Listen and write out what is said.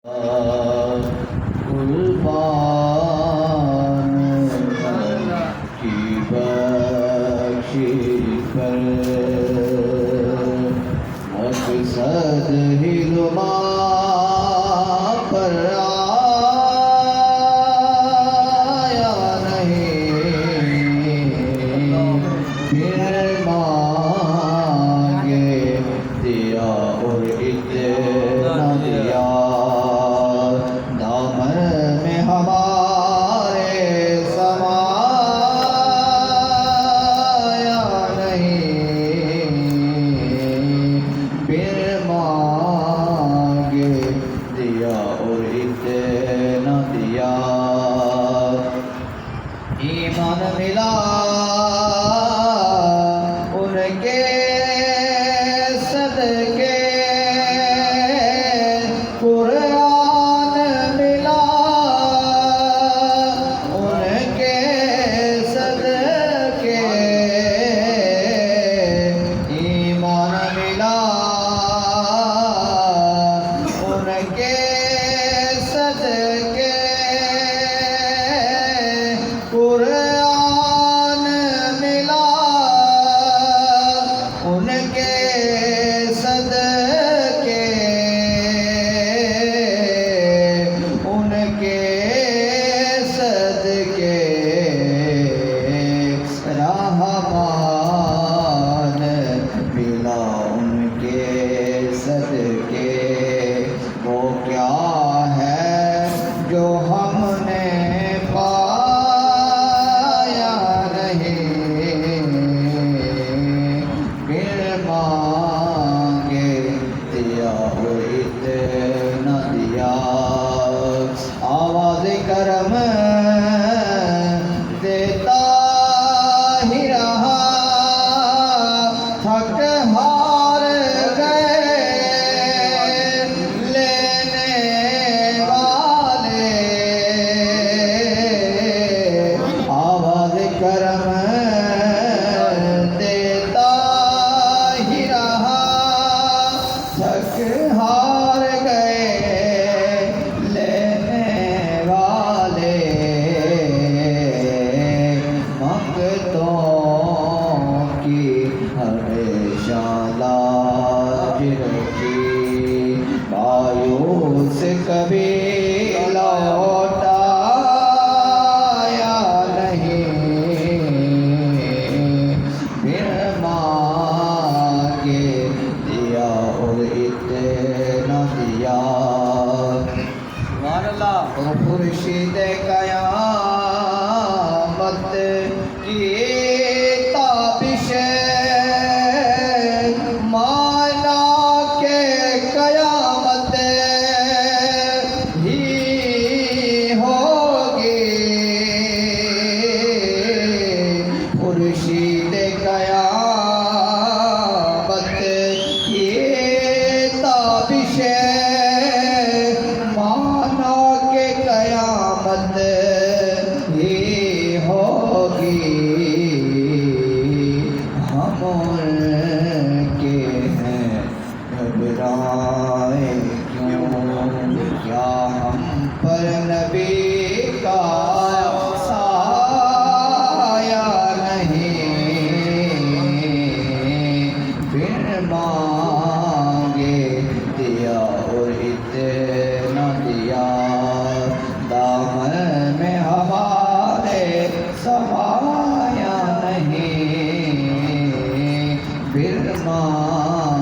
قربان کی بخشش پر مقصد ہی زبان پر آیا نہیں، پھر مانگے دیا اور اتنا دیا، دامن میں ہمارے سمایا نہیں، پھر مانگے دیا اور اتنا دیا، ایمان ملا ان کے صدقے، قرآن ملا ان کے صدقے، ایمان ملا ان کے صدقے، قرآن ملا ان کے صدقے، ان کے صدقے، رحمان ملا ان کے صدقے، وہ کیا ہے جو ہم نے پایا نہیں، پھر مانگے دیا اور اتنا دیا، آواز کرم دیتا ہی رہا، تھک ہار گئے لینے والے، آواز کرم دیتا ہی رہا، تھک ہار گئے لینے والے، منگتوں کی ہمیشہ لاج رکھی، مایوس کبھی لوٹایا نہیں، پھر مانگے دیا اور اتنا دیا، سبحان اللہ۔ اور خورشید قیامت کی تابش مانا کے قیامت ہی ہوگی، خورشید قیامت کی تابش مانا کے قیامت ہی ہوگی، ہم ان کے ہیں گھبرائے کیوں، کیا ہم پر نبی کا سایہ نہیں، پھر مانگے دیا اور اتنا دیا، دامن میں ہمارے سمایا نہیں، پھر مانگے